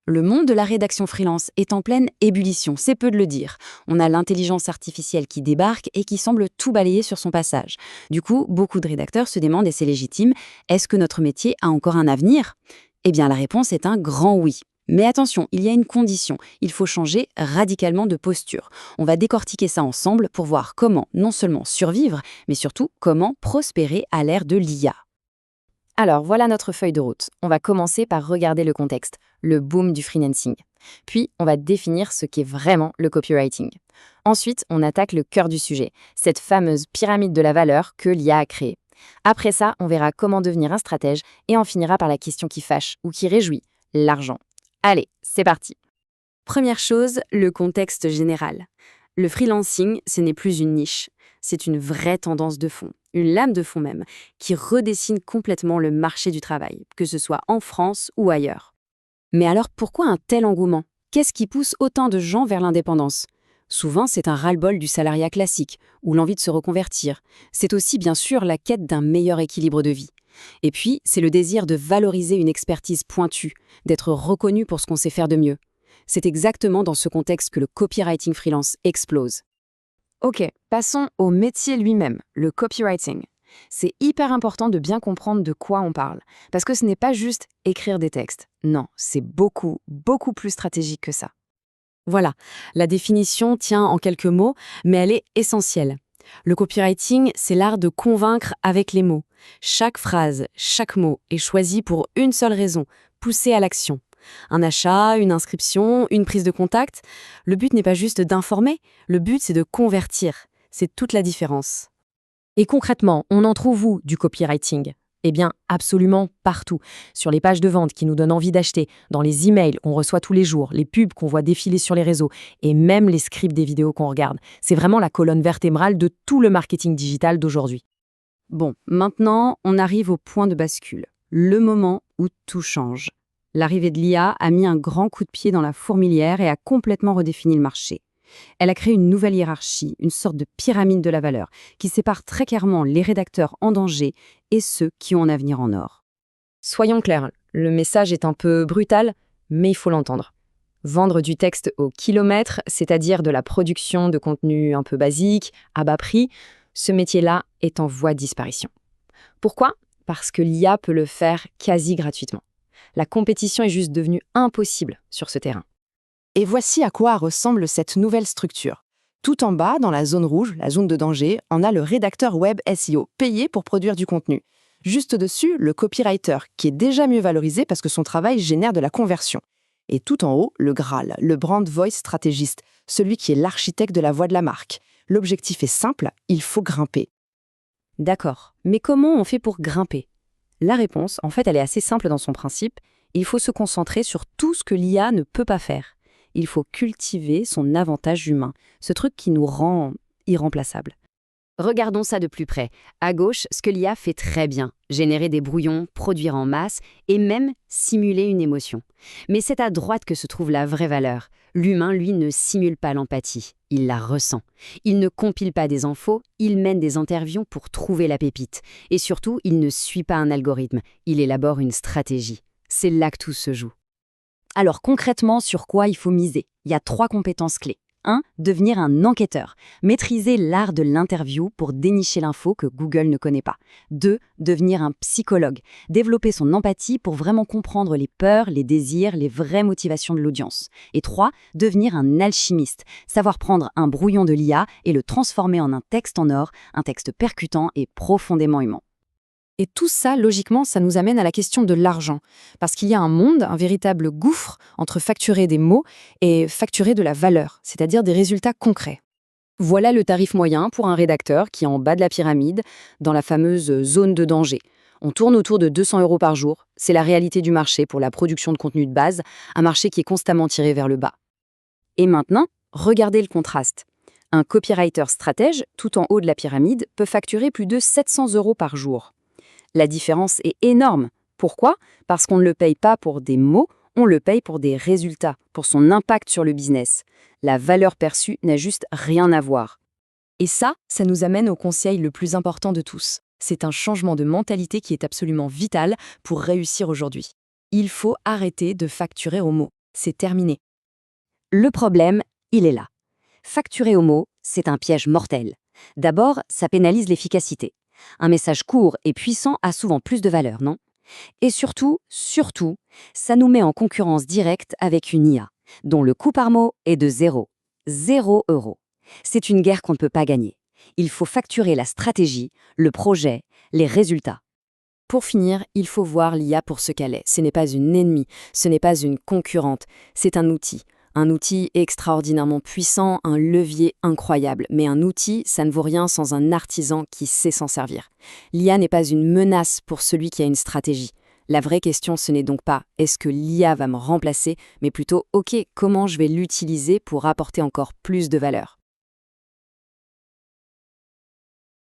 Le monde de la rédaction freelance est en pleine ébullition, c'est peu de le dire. On a l'intelligence artificielle qui débarque et qui semble tout balayer sur son passage. Du coup, beaucoup de rédacteurs se demandent, et c'est légitime, est-ce que notre métier a encore un avenir? Eh bien, la réponse est un grand oui. Mais attention, il y a une condition, il faut changer radicalement de posture. On va décortiquer ça ensemble pour voir comment non seulement survivre, mais surtout comment prospérer à l'ère de l'IA. Alors, voilà notre feuille de route. On va commencer par regarder le contexte, le boom du freelancing. Puis, on va définir ce qu'est vraiment le copywriting. Ensuite, on attaque le cœur du sujet, cette fameuse pyramide de la valeur que l'IA a créée. Après ça, on verra comment devenir un stratège et on finira par la question qui fâche ou qui réjouit, l'argent. Allez, c'est parti. Première chose, le contexte général. Le freelancing, ce n'est plus une niche, c'est une vraie tendance de fond, une lame de fond même, qui redessine complètement le marché du travail, que ce soit en France ou ailleurs. Mais alors pourquoi un tel engouement? Qu'est-ce qui pousse autant de gens vers l'indépendance? Souvent, c'est un ras-le-bol du salariat classique, ou l'envie de se reconvertir. C'est aussi bien sûr la quête d'un meilleur équilibre de vie. Et puis, c'est le désir de valoriser une expertise pointue, d'être reconnu pour ce qu'on sait faire de mieux. C'est exactement dans ce contexte que le copywriting freelance explose. Ok, passons au métier lui-même, le copywriting. C'est hyper important de bien comprendre de quoi on parle, parce que ce n'est pas juste écrire des textes. Non, c'est beaucoup, beaucoup plus stratégique que ça. Voilà, la définition tient en quelques mots, mais elle est essentielle. Le copywriting, c'est l'art de convaincre avec les mots. Chaque phrase, chaque mot est choisi pour une seule raison, pousser à l'action. Un achat, une inscription, une prise de contact. Le but n'est pas juste d'informer, le but c'est de convertir. C'est toute la différence. Et concrètement, on en trouve où du copywriting? Eh bien, absolument partout. Sur les pages de vente qui nous donnent envie d'acheter, dans les emails qu'on reçoit tous les jours, les pubs qu'on voit défiler sur les réseaux, et même les scripts des vidéos qu'on regarde. C'est vraiment la colonne vertébrale de tout le marketing digital d'aujourd'hui. Bon, maintenant, on arrive au point de bascule. Le moment où tout change. L'arrivée de l'IA a mis un grand coup de pied dans la fourmilière et a complètement redéfini le marché. Elle a créé une nouvelle hiérarchie, une sorte de pyramide de la valeur, qui sépare très clairement les rédacteurs en danger et ceux qui ont un avenir en or. Soyons clairs, le message est un peu brutal, mais il faut l'entendre. Vendre du texte au kilomètre, c'est-à-dire de la production de contenu un peu basique, à bas prix, ce métier-là est en voie de disparition. Pourquoi? Parce que l'IA peut le faire quasi gratuitement. La compétition est juste devenue impossible sur ce terrain. Et voici à quoi ressemble cette nouvelle structure. Tout en bas, dans la zone rouge, la zone de danger, on a le rédacteur web SEO, payé pour produire du contenu. Juste dessus, le copywriter, qui est déjà mieux valorisé parce que son travail génère de la conversion. Et tout en haut, le Graal, le brand voice stratégiste, celui qui est l'architecte de la voix de la marque. L'objectif est simple, il faut grimper. D'accord, mais comment on fait pour grimper? La réponse, en fait, elle est assez simple dans son principe. Il faut se concentrer sur tout ce que l'IA ne peut pas faire. Il faut cultiver son avantage humain, ce truc qui nous rend irremplaçables. Regardons ça de plus près. À gauche, ce que l'IA fait très bien, générer des brouillons, produire en masse et même simuler une émotion. Mais c'est à droite que se trouve la vraie valeur. L'humain, lui, ne simule pas l'empathie, il la ressent. Il ne compile pas des infos, il mène des interviews pour trouver la pépite. Et surtout, il ne suit pas un algorithme, il élabore une stratégie. C'est là que tout se joue. Alors concrètement, sur quoi il faut miser? Il y a 3 compétences clés. 1. Devenir un enquêteur. Maîtriser l'art de l'interview pour dénicher l'info que Google ne connaît pas. 2. Devenir un psychologue. Développer son empathie pour vraiment comprendre les peurs, les désirs, les vraies motivations de l'audience. Et 3. Devenir un alchimiste. Savoir prendre un brouillon de l'IA et le transformer en un texte en or, un texte percutant et profondément humain. Et tout ça, logiquement, ça nous amène à la question de l'argent. Parce qu'il y a un monde, un véritable gouffre entre facturer des mots et facturer de la valeur, c'est-à-dire des résultats concrets. Voilà le tarif moyen pour un rédacteur qui est en bas de la pyramide, dans la fameuse zone de danger. On tourne autour de 200 € par jour. C'est la réalité du marché pour la production de contenu de base, un marché qui est constamment tiré vers le bas. Et maintenant, regardez le contraste. Un copywriter stratège, tout en haut de la pyramide, peut facturer plus de 700 € par jour. La différence est énorme. Pourquoi? Parce qu'on ne le paye pas pour des mots, on le paye pour des résultats, pour son impact sur le business. La valeur perçue n'a juste rien à voir. Et ça nous amène au conseil le plus important de tous. C'est un changement de mentalité qui est absolument vital pour réussir aujourd'hui. Il faut arrêter de facturer aux mots. c'est terminé. Le problème, il est là. Facturer au mot, c'est un piège mortel. D'abord, ça pénalise l'efficacité. Un message court et puissant a souvent plus de valeur, non? Et surtout, ça nous met en concurrence directe avec une IA, dont le coût par mot est de 0 euros. C'est une guerre qu'on ne peut pas gagner. Il faut facturer la stratégie, le projet, les résultats. Pour finir, il faut voir l'IA pour ce qu'elle est. Ce n'est pas une ennemie, ce n'est pas une concurrente, c'est un outil. Un outil extraordinairement puissant, un levier incroyable. Mais un outil, ça ne vaut rien sans un artisan qui sait s'en servir. L'IA n'est pas une menace pour celui qui a une stratégie. La vraie question, ce n'est donc pas est-ce que l'IA va me remplacer, mais plutôt ok, comment je vais l'utiliser pour apporter encore plus de valeur.